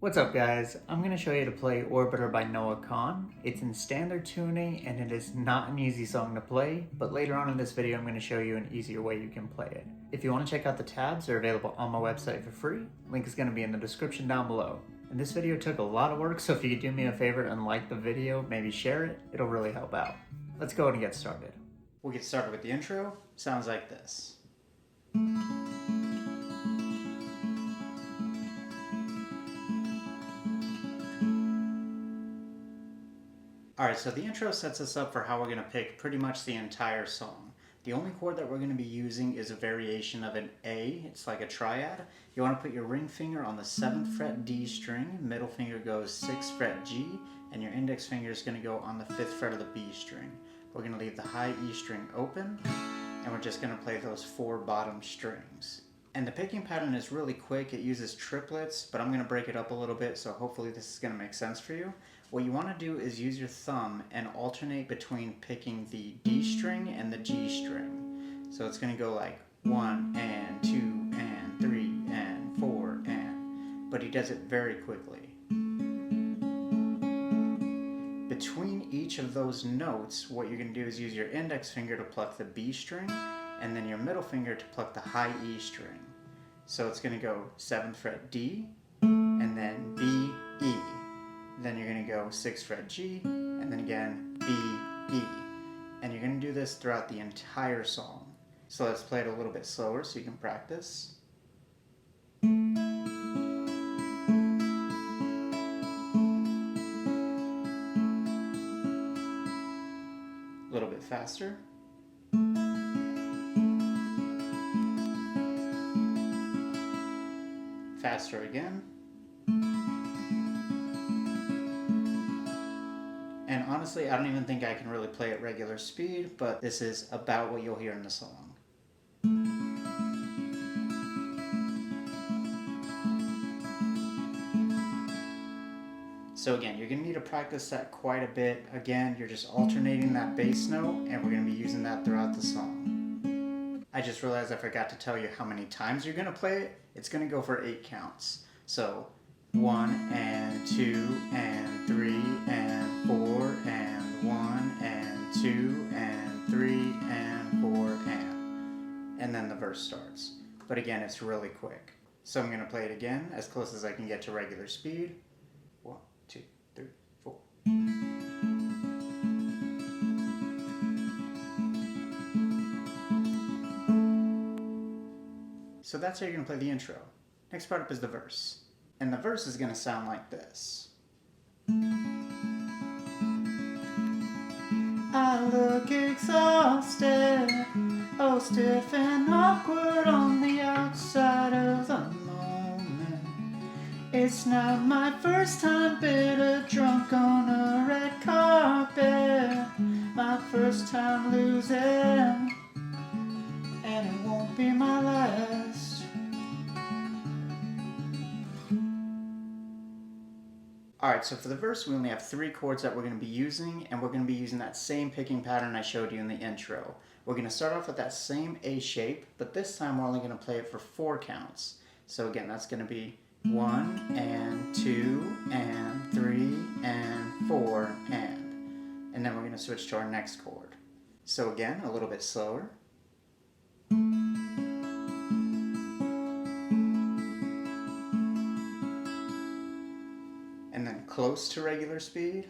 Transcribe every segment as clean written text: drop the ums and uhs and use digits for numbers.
What's up guys? I'm going to show you to play Orbiter by Kahan. It's in standard tuning and it is not an easy song to play, but later on in this video I'm going to show you an easier way you can play it. If you want to check out the tabs, they're available on my website for free. Link is going to be in the description down below. And this video took a lot of work, so if you could do me a favor and like the video, maybe share it, it'll really help out. Let's go ahead and get started. We'll get started with the intro. Sounds like this. Alright, so the intro sets us up for how we're going to pick pretty much the entire song. The only chord that we're going to be using is a variation of an A. It's like a triad. You want to put your ring finger on the 7th fret D string, middle finger goes 6th fret G, and your index finger is going to go on the 5th fret of the B string. We're going to leave the high E string open, and we're just going to play those 4 bottom strings. And the picking pattern is really quick. It uses triplets, but I'm going to break it up a little bit, so hopefully this is going to make sense for you. What you want to do is use your thumb and alternate between picking the D string and the G string. So it's going to go like 1 and 2 and 3 and 4 and, but he does it very quickly. Between each of those notes, what you're going to do is use your index finger to pluck the B string and then your middle finger to pluck the high E string. So it's going to go 7th fret D and then B, E. Then you're going to go 6th fret G, and then again B, E. And you're going to do this throughout the entire song. So let's play it a little bit slower so you can practice. A little bit faster. Faster again. And honestly, I don't even think I can really play at regular speed, but this is about what you'll hear in the song. So again, you're going to need to practice that quite a bit. Again, you're just alternating that bass note, and we're going to be using that throughout the song. I just realized I forgot to tell you how many times you're going to play it. It's going to go for 8 counts. So 1 and 2 and 3 and 4 and 1 and 2 and 3 and 4 and then the verse starts. But again, it's really quick. So I'm going to play it again as close as I can get to regular speed. 1, 2, 3, 4. So that's how you're going to play the intro. Next part up is the verse. And the verse is going to sound like this. I look exhausted, oh stiff and awkward on the outside of the moment. It's not my first time bitter drunk on a red carpet. My first time losing, and it won't be my last. Alright, so for the verse we only have 3 chords that we're going to be using, and we're going to be using that same picking pattern I showed you in the intro. We're going to start off with that same A shape, but this time we're only going to play it for 4 counts. So again, that's going to be 1 and 2 and 3 and 4 and then we're going to switch to our next chord. So again, a little bit slower. And then close to regular speed.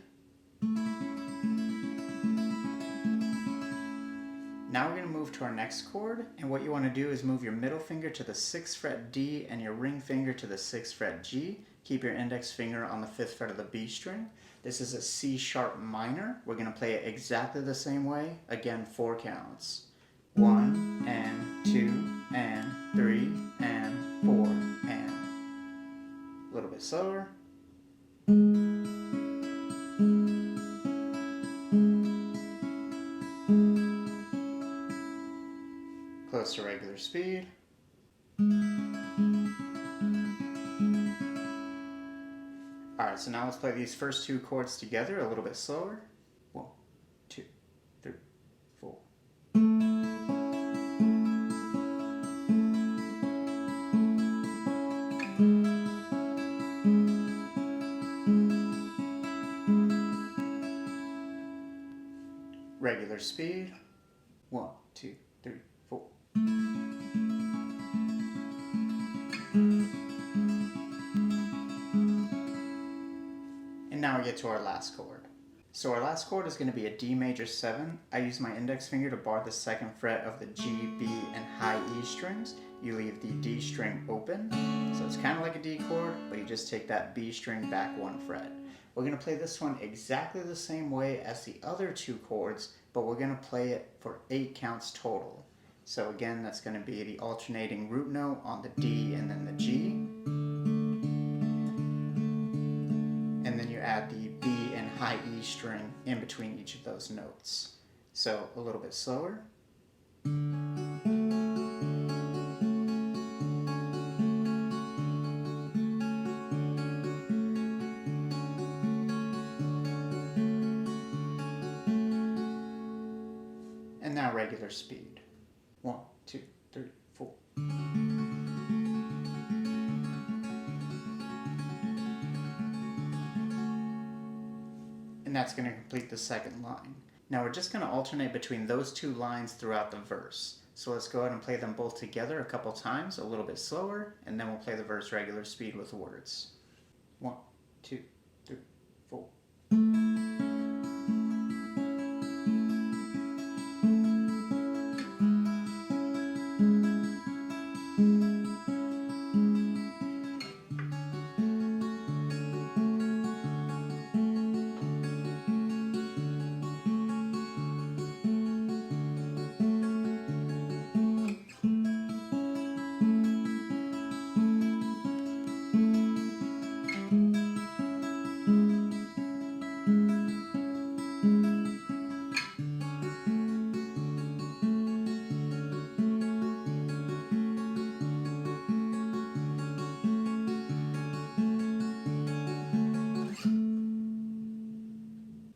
Now we're going to move to our next chord, and what you want to do is move your middle finger to the 6th fret D and your ring finger to the 6th fret G. Keep your index finger on the 5th fret of the B string. This is a C sharp minor. We're going to play it exactly the same way. Again, 4 counts. 1 and 2 and 3 and 4 and. A little bit slower. Close to regular speed. Alright, so now let's play these first 2 chords together a little bit slower. 1, 2, 3, 4. regular speed. 1, 2, 3, 4. And now we get to our last chord. So our last chord is going to be a D major 7. I use my index finger to bar the 2nd fret of the G, B, and high E strings. You leave the D string open. So it's kind of like a D chord, but you just take that B string back 1 fret. We're going to play this one exactly the same way as the other 2 chords, but we're going to play it for 8 counts total. So again, that's going to be the alternating root note on the D and then the G. And then you add the B and high E string in between each of those notes. So a little bit slower. And now regular speed. 1, 2, 3, 4. And that's going to complete the 2nd line. Now we're just going to alternate between those 2 lines throughout the verse. So let's go ahead and play them both together a couple times, a little bit slower, and then we'll play the verse regular speed with words. 1, 2, 3, 4.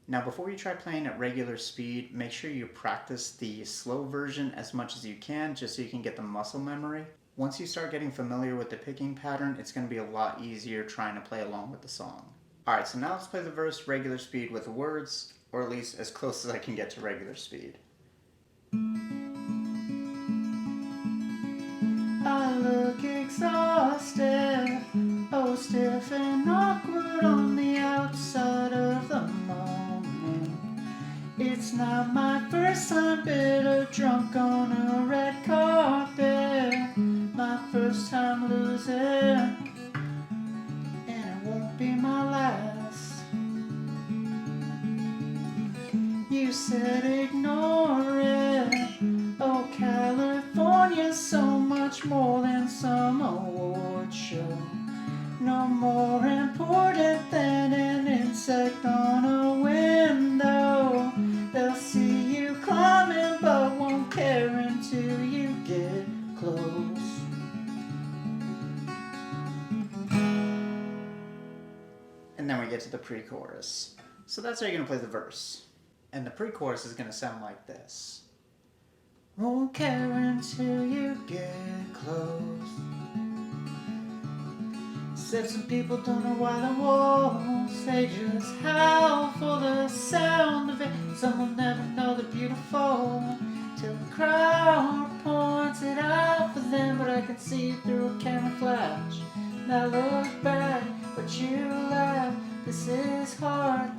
Now before you try playing at regular speed, make sure you practice the slow version as much as you can, just so you can get the muscle memory. Once you start getting familiar with the picking pattern, it's going to be a lot easier trying to play along with the song. Alright, so now let's play the verse regular speed with words, or at least as close as I can get to regular speed. I look exhausted, oh stiff and awkward on the outside of the moment. It's not my first time bitter drunk on a red carpet, my first time losing, and it won't be my last. You said ignore it, oh California's so much more than some award show. No more important than an insect on a window. They'll see you climbing but won't care until you get close. And then we get to the pre-chorus. So that's how you're going to play the verse. And the pre-chorus is going to sound like this. Won't care until you get close. Said some people don't know why the walls, they just howl for the sound of it. Some will never know they're beautiful till the crowd points it out for them. But I can see through a camera flash, and I look back, but you laugh. This is hard,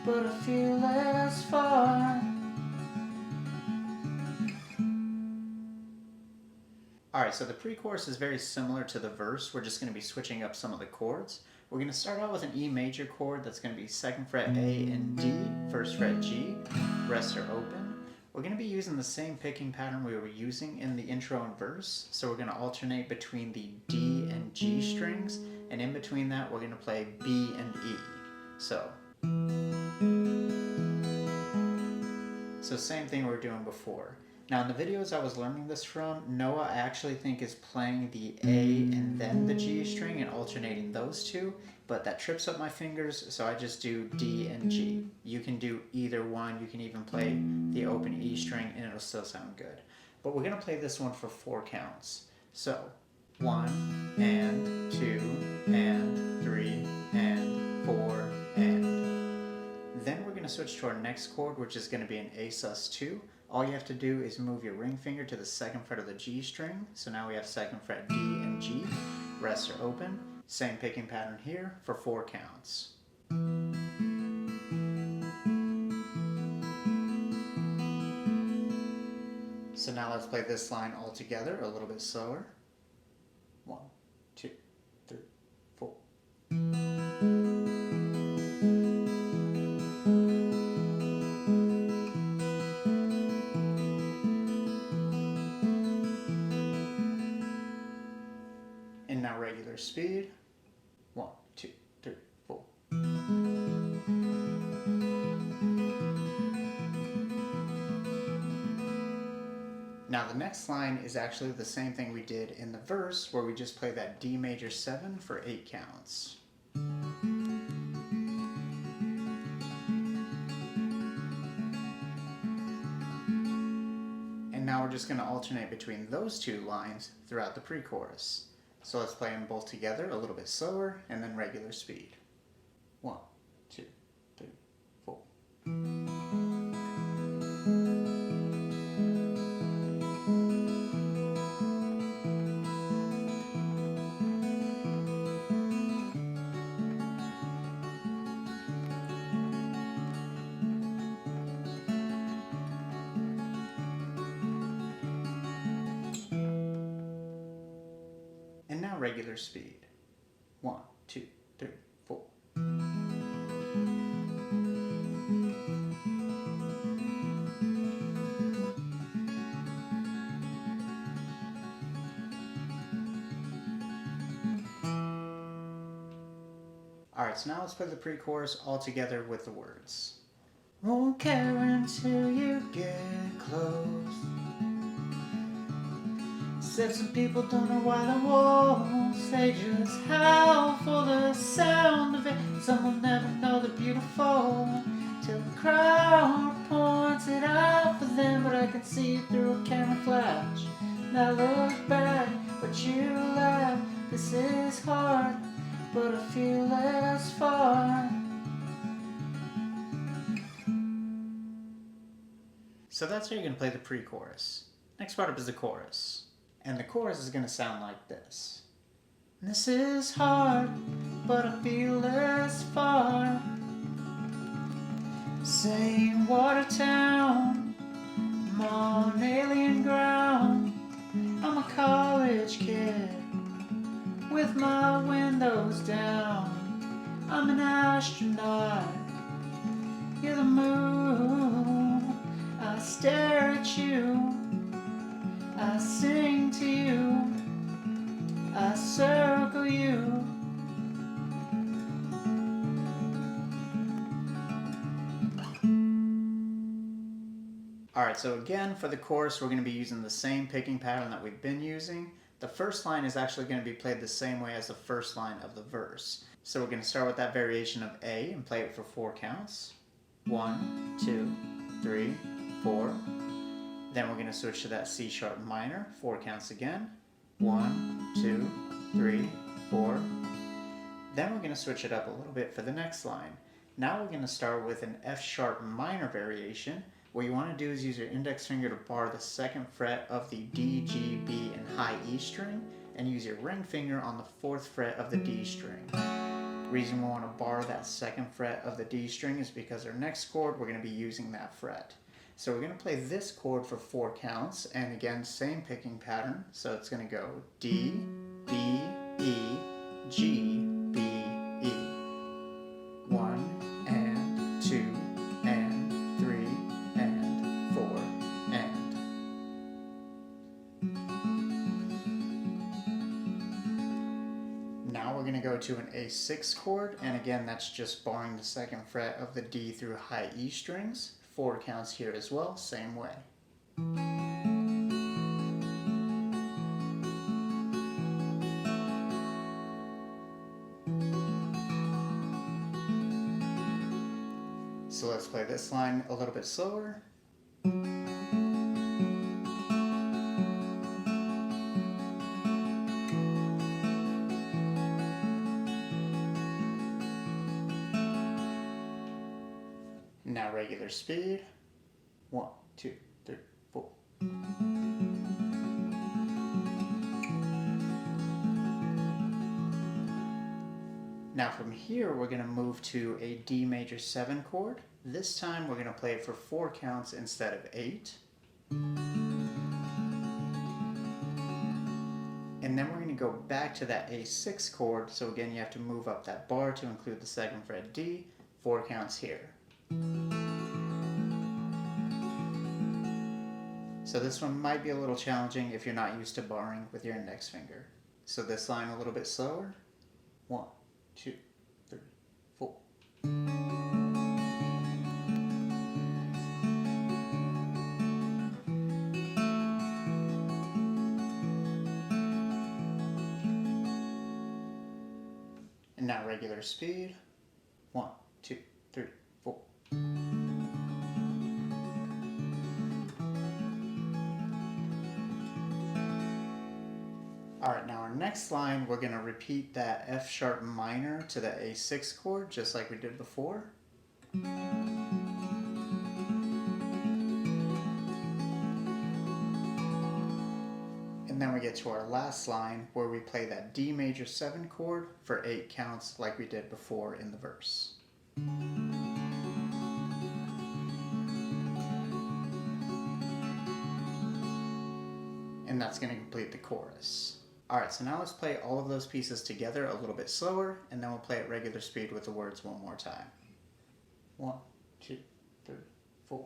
but I feel less far. Alright, so the pre-chorus is very similar to the verse. We're just going to be switching up some of the chords. We're going to start out with an E major chord that's going to be 2nd fret A and D, 1st fret G, rest are open. We're going to be using the same picking pattern we were using in the intro and verse, so we're going to alternate between the D and G strings, and in between that we're going to play B and E. So same thing we were doing before. Now in the videos I was learning this from, Noah I actually think is playing the A and then the G string and alternating those two, but that trips up my fingers, so I just do D and G. You can do either one, you can even play the open E string and it'll still sound good. But we're going to play this one for 4 counts. So 1 and 2 and 3 and 4 and. Then we're going to switch to our next chord, which is going to be an A sus2. All you have to do is move your ring finger to the 2nd fret of the G string. So now we have 2nd fret D and G. Rests are open. Same picking pattern here for 4 counts. So now let's play this line all together a little bit slower. 1, 2, 3, 4. And now regular speed. 1, 2, 3, 4. Now the next line is actually the same thing we did in the verse, where we just play that D major 7 for 8 counts. And now we're just going to alternate between those 2 lines throughout the pre-chorus. So let's play them both together a little bit slower and then regular speed. 1, 2, 3, 4. And now regular speed. 1, 2, 3, 4. Alright, so now let's play the pre-chorus all together with the words. Won't care until you get close. Said some people don't know why the walls, they just howl for the sound of it. Some will never know the beautiful till the crowd points it out for them. But I can see it through a camera flash, and I look back, but you laugh. This is hard, but I feel less far. So that's how you're going to play the pre-chorus. Next part up is the chorus. And the chorus is going to sound like this. This is hard, but I feel less far. Same Watertown, I'm on alien ground. I'm a college kid with my windows down. I'm an astronaut, you're the moon. I stare at you, I sing to you, I circle you. Alright, so again, for the chorus, we're going to be using the same picking pattern that we've been using. The first line is actually going to be played the same way as the first line of the verse. So we're going to start with that variation of A and play it for 4 counts. 1, 2, 3, 4. Then we're going to switch to that C sharp minor, 4 counts again. 1, 2, 3, 4. Then we're going to switch it up a little bit for the next line. Now we're going to start with an F sharp minor variation. What you want to do is use your index finger to bar the 2nd fret of the D, G, B, and high E string, and use your ring finger on the 4th fret of the D string. The reason we want to bar that 2nd fret of the D string is because our next chord we're going to be using that fret. So we're going to play this chord for 4 counts, and again, same picking pattern. So it's going to go D, B, E, G, B, E. 1 and 2 and 3 and 4 and. Now we're going to go to an A6 chord, and again, that's just barring the 2nd fret of the D through high E strings. 4 counts here as well, same way. So let's play this line a little bit slower. Now regular speed. 1, 2, 3, 4. Now from here we're going to move to a D major 7 chord. This time we're going to play it for 4 counts instead of 8. And then we're going to go back to that A6 chord. So again, you have to move up that bar to include the 2nd fret D. 4 counts here. So this one might be a little challenging if you're not used to barring with your index finger. So this line a little bit slower. 1, 2, 3, 4. And now regular speed. 1, 2, 3, 4. Alright, now our next line, we're going to repeat that F sharp minor to the A6 chord, just like we did before. And then we get to our last line, where we play that D major 7 chord for 8 counts, like we did before in the verse. And that's going to complete the chorus. Alright, so now let's play all of those pieces together a little bit slower, and then we'll play at regular speed with the words one more time. 1, 2, 3, 4.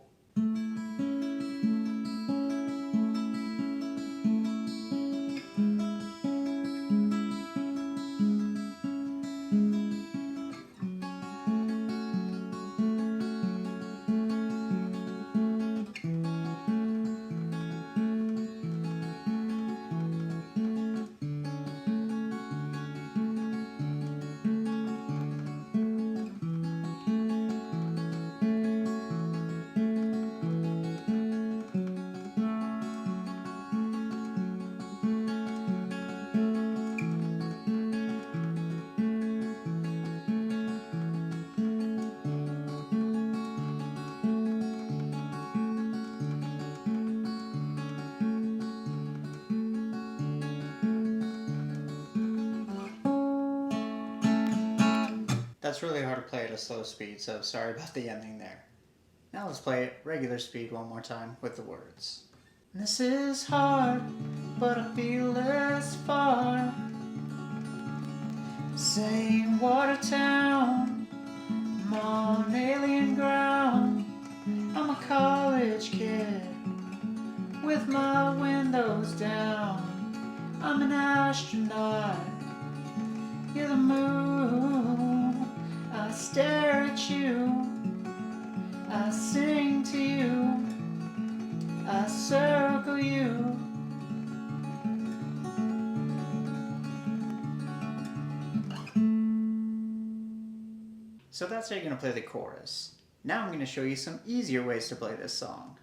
That's really hard to play at a slow speed, so sorry about the ending there. Now let's play it regular speed one more time with the words. This is hard, but I feel less far. Saying Watertown, I'm on alien ground. I'm a college kid with my windows down. I'm an astronaut, you're the moon. I stare at you, I sing to you, I circle you. So that's how you're going to play the chorus. Now I'm going to show you some easier ways to play this song.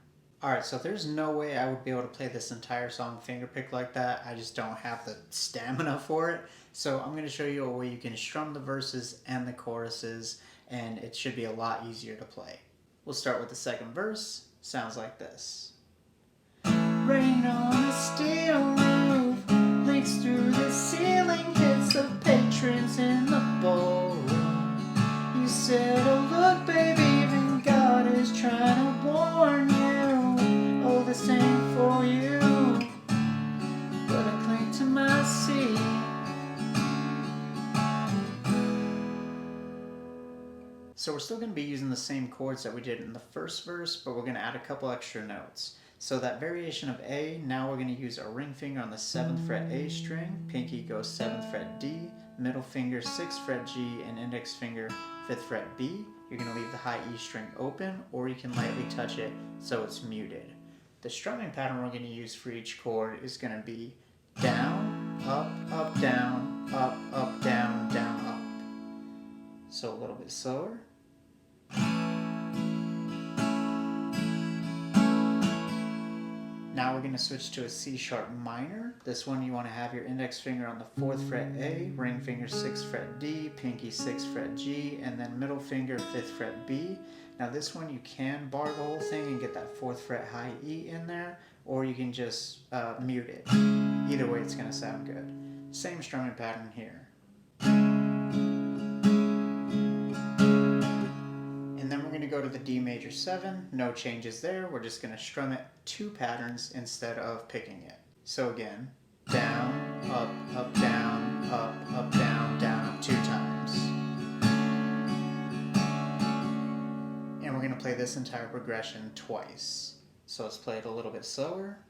Alright, so there's no way I would be able to play this entire song fingerpicked like that. I just don't have the stamina for it. So I'm going to show you a way you can strum the verses and the choruses, and it should be a lot easier to play. We'll start with the second verse. Sounds like this. Rain on a steel roof, leaks through the ceiling, hits the patrons in the ballroom. You said, oh look baby, even God is trying to warn you. Oh, this ain't for you, but I cling to my seat. So we're still going to be using the same chords that we did in the first verse, but we're going to add a couple extra notes. So that variation of A, now we're going to use our ring finger on the 7th fret A string, pinky goes 7th fret D, middle finger 6th fret G, and index finger 5th fret B. You're going to leave the high E string open, or you can lightly touch it so it's muted. The strumming pattern we're going to use for each chord is going to be down, up, down, down, down, up. So a little bit slower. Now now we're going to switch to a C sharp minor. This one you want to have your index finger on the 4th fret A, ring finger 6th fret D, pinky 6th fret G, and then middle finger 5th fret B. Now this one you can bar the whole thing and get that 4th fret high E in there, or you can just mute it. Either way it's going to sound good. Same strumming pattern here. Go to the D major 7, no changes there, we're just going to strum it 2 patterns instead of picking it. So again, down, up, down, up, down, up 2 times. And we're going to play this entire progression twice. So let's play it a little bit slower.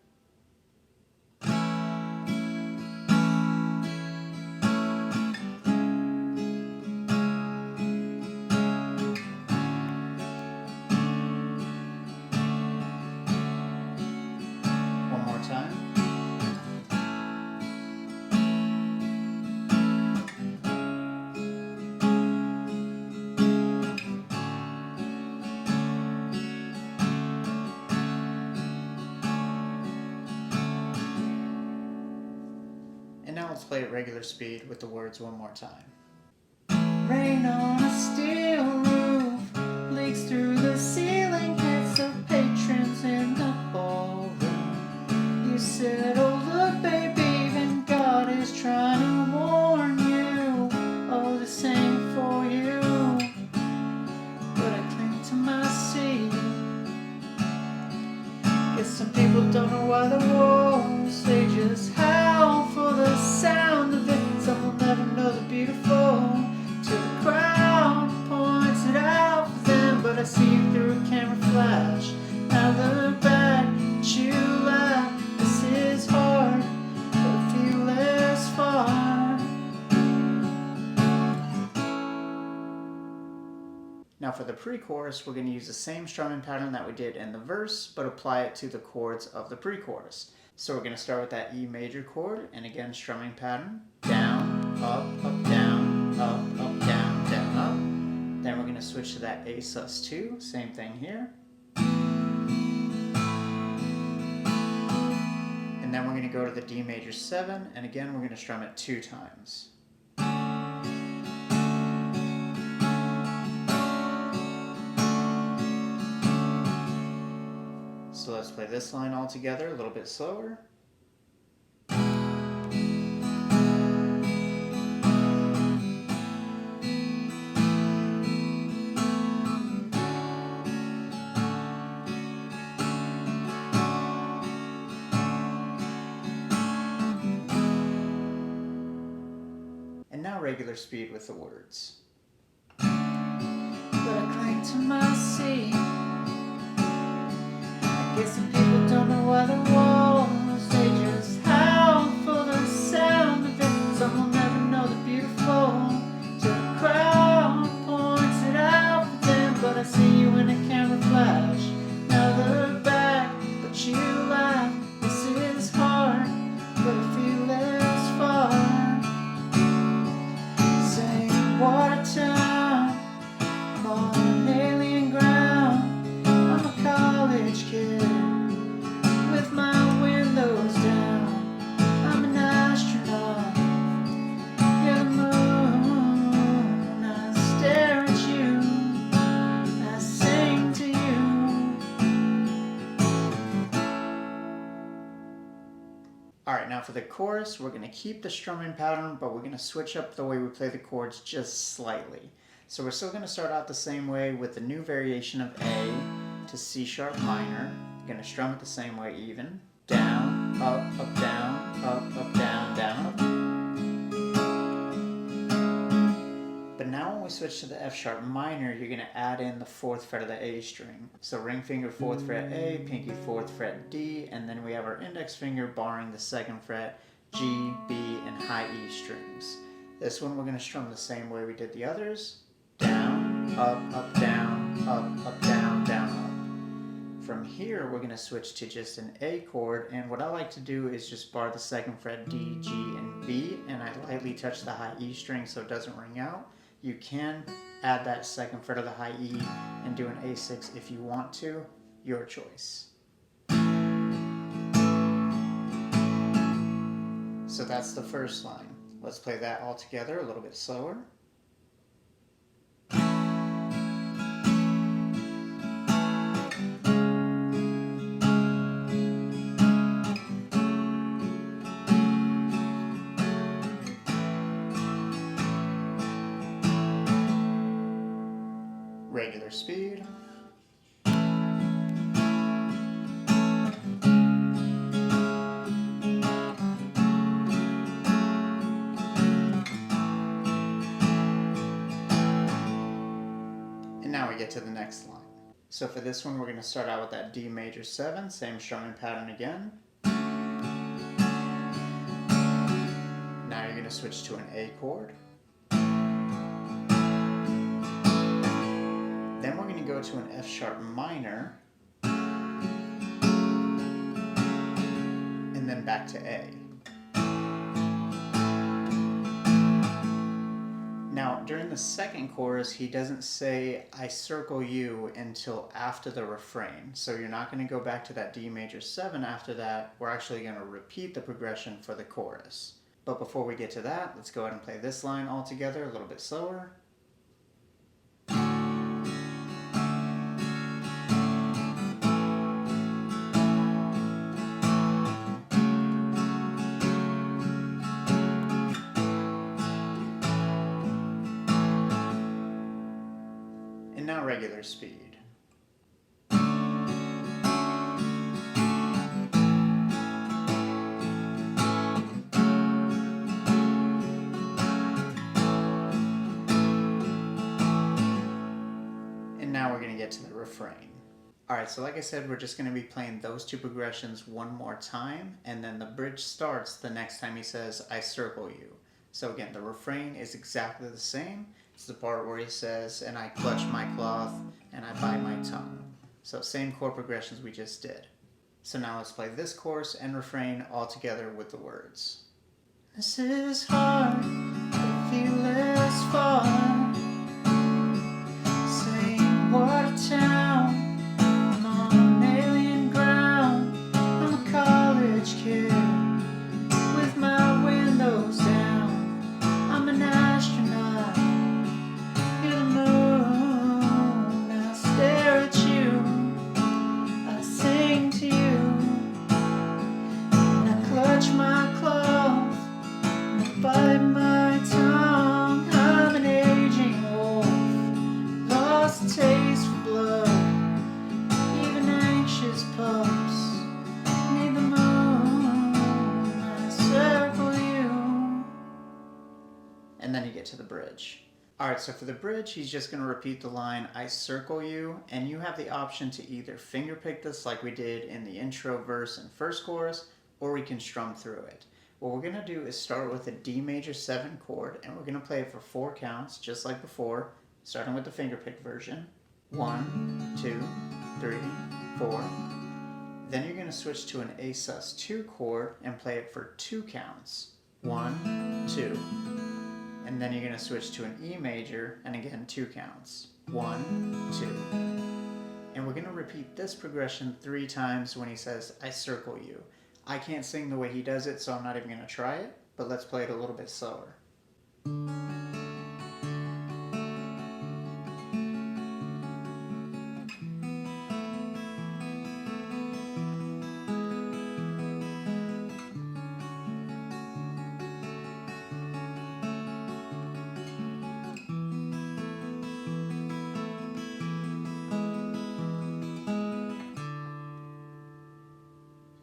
And now let's play at regular speed with the words one more time. Rain on a steel roof, leaks through the ceiling, hits the patrons in the ballroom. You said, oh look baby, even God is trying to warn you. Oh, this ain't for you. But I cling to my seat. Guess some people don't know why the walls, they just howl for the sound of it. Some will never know the beautiful till the crowd points it out for them. But I see you through a camera flash. Now look back, but you laugh. This is hard, but feel less far. Now for the pre-chorus, we're going to use the same strumming pattern that we did in the verse, but apply it to the chords of the pre-chorus. So we're going to start with that E major chord, and again strumming pattern, down, up, down, up, down, down, up. Then we're going to switch to that A sus2, same thing here. And then we're going to go to the D major 7, and again we're going to strum it 2 times. So let's play this line all together, a little bit slower. And now regular speed with the words. But I cling to my seat. Guess some people don't know why the walls, they just howl for the sound of it. Some will never know the beautiful till the crowd points it out for them. But I see you in a camera flash. Now look back, but you laugh. This is hard, but I feel less far. Saying Watertown, I'm on alien ground. I'm a college kid. Alright, now for the chorus, we're going to keep the strumming pattern, but we're going to switch up the way we play the chords just slightly. So we're still going to start out the same way with the new variation of A to C sharp minor. You're going to strum it the same way even. Down, up, down, down, down, up. But now when we switch to the F sharp minor, you're going to add in the 4th fret of the A string. So ring finger 4th fret A, pinky 4th fret D, and then we have our index finger barring the 2nd fret, G, B, and high E strings. This one we're going to strum the same way we did the others. Down, up, down, down, down, up. From here, we're going to switch to just an A chord, and what I like to do is just bar the 2nd fret D, G, and B, and I lightly touch the high E string so it doesn't ring out. You can add that 2nd fret of the high E and do an A6 if you want to, your choice. So that's the first line. Let's play that all together a little bit slower. Regular speed. And now we get to the next line. So for this one, we're going to start out with that D major 7, same strumming pattern again. Now you're going to switch to an A chord. Then we're going to go to an F sharp minor, and then back to A. Now, during the second chorus, he doesn't say, I circle you until after the refrain. So you're not going to go back to that D major 7 after that. We're actually going to repeat the progression for the chorus. But before we get to that, let's go ahead and play this line all together a little bit slower. And now regular speed. And now we're going to get to the refrain. Alright, so like I said, we're just going to be playing those two progressions one more time, and then the bridge starts the next time he says, I circle you. So again, the refrain is exactly the same. It's the part where he says, and I clutch my cloth, and I bite my tongue. So same chord progressions we just did. So now let's play this chorus and refrain all together with the words. This is hard, but I feel less fun. Saying what a town, I'm on alien ground. I'm a college kid with my windows down. I'm an astronaut near the moon. I stare at you, I sing to you, and I clutch my cloth, and I bite my tongue. I'm an aging wolf, lost taste for blood. Even anxious pups need the moon. I circle you. And then you get to the bridge. Alright, so for the bridge, he's just going to repeat the line, I circle you, and you have the option to either finger pick this like we did in the intro verse and first chorus, or we can strum through it. What we're going to do is start with a D major 7 chord, and we're going to play it for 4 counts, just like before, starting with the finger pick version. 1, 2, 3, 4. Then you're going to switch to an A sus2 chord and play it for 2 counts. 1, 2. And then you're going to switch to an E major, and again 2 counts. 1, 2. And we're going to repeat this progression 3 times when he says, I circle you. I can't sing the way he does it, so I'm not even going to try it, but let's play it a little bit slower.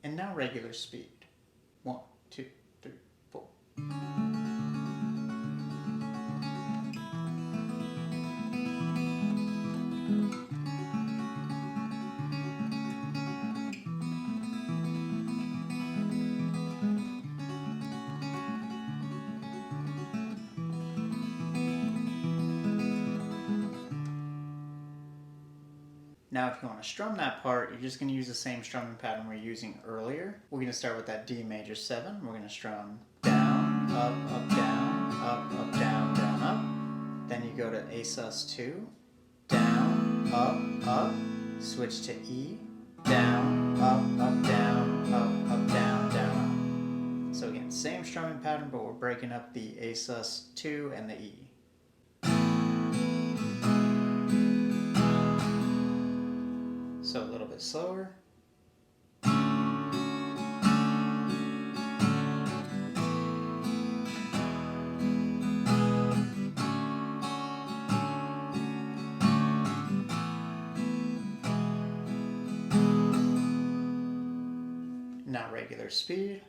And now regular speed. 1, 2, 3, 4. Now if you want to strum that part, you're just going to use the same strumming pattern we were using earlier. We're going to start with that D major 7. We're going to strum down, up, down, up, down, up. Then you go to A sus2, down, up, switch to E, down, up, down, up, down, up. So again, same strumming pattern, but we're breaking up the A sus2 and the E. So a little bit slower. Now regular speed.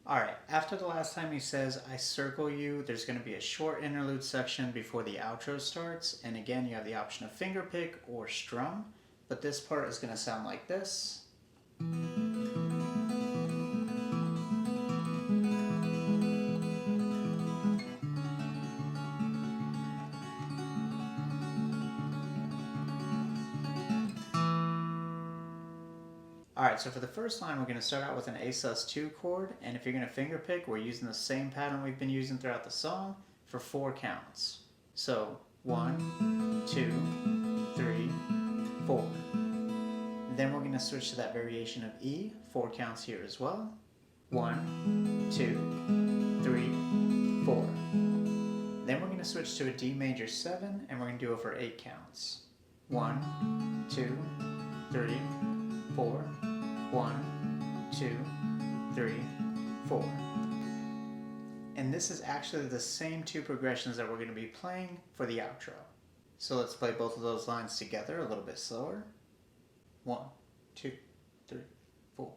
Alright, after the last time he says, I circle you, there's going to be a short interlude section before the outro starts, and again you have the option of finger pick or strum, but this part is going to sound like this. Alright, so for the first line we're going to start out with an A sus2 chord, and if you're going to finger pick, we're using the same pattern we've been using throughout the song for 4 counts. So 1, 2, 3, 4. Then we're going to switch to that variation of E, 4 counts here as well. 1, 2, 3, 4. Then we're going to switch to a D major 7, and we're going to do it for 8 counts. 1, 2, 3, 4. 1, 2, 3, 4. And this is actually the same 2 progressions that we're going to be playing for the outro. So let's play both of those lines together a little bit slower. 1, 2, 3, 4.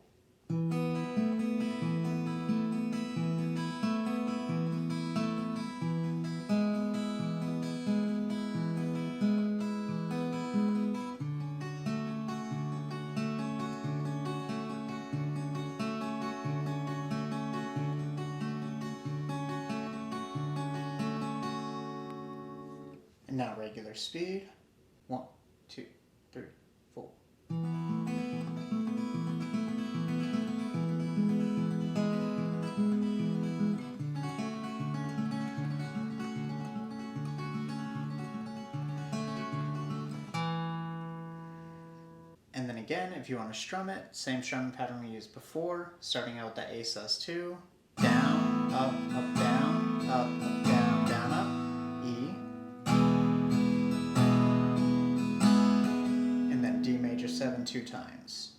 And now regular speed. 1, 2, 3, 4. And then again, if you want to strum it, same strumming pattern we used before, starting out with that A sus2, down, up, down, up, down, down, up, E, and then D major 7 2 times.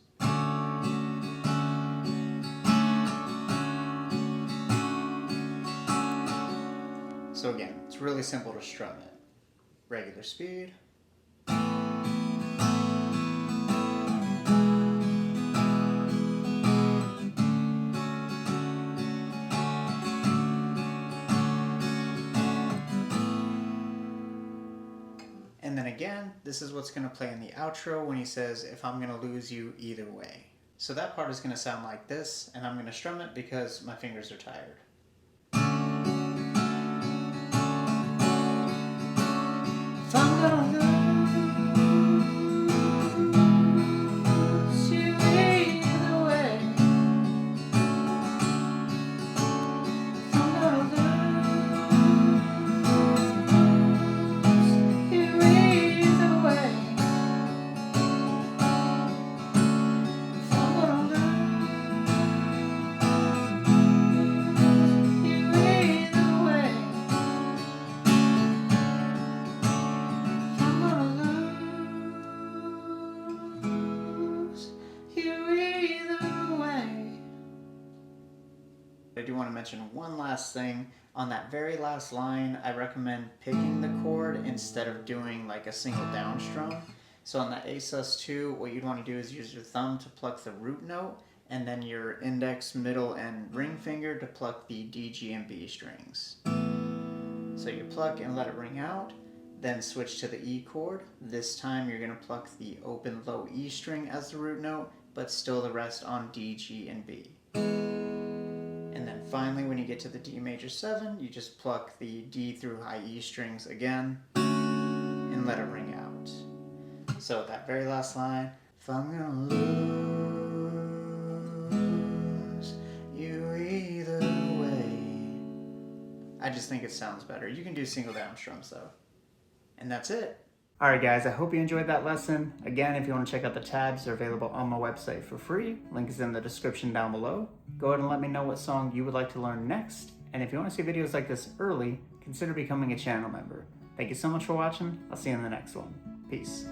So again, it's really simple to strum it. Regular speed. And then again, this is what's going to play in the outro when he says, if I'm going to lose you either way. So that part is going to sound like this, and I'm going to strum it because my fingers are tired. If I'm gonna lose you either way, if I'm gonna lose you either way, if I'm gonna lose you either way. I do want to mention one last thing. On that very last line, I recommend picking the chord instead of doing like a single down strum. So on that A sus2, what you'd want to do is use your thumb to pluck the root note, and then your index, middle, and ring finger to pluck the D, G, and B strings. So you pluck and let it ring out, then switch to the E chord. This time you're going to pluck the open low E string as the root note, but still the rest on D, G, and B. And then finally, when you get to the D major 7, you just pluck the D through high E strings again and let it ring out. So that very last line, If I'm gonna lose you either way. I just think it sounds better. You can do single down strums though. And that's it. Alright guys, I hope you enjoyed that lesson. Again, if you want to check out the tabs, they're available on my website for free. Link is in the description down below. Go ahead and let me know what song you would like to learn next. And if you want to see videos like this early, consider becoming a channel member. Thank you so much for watching. I'll see you in the next one. Peace.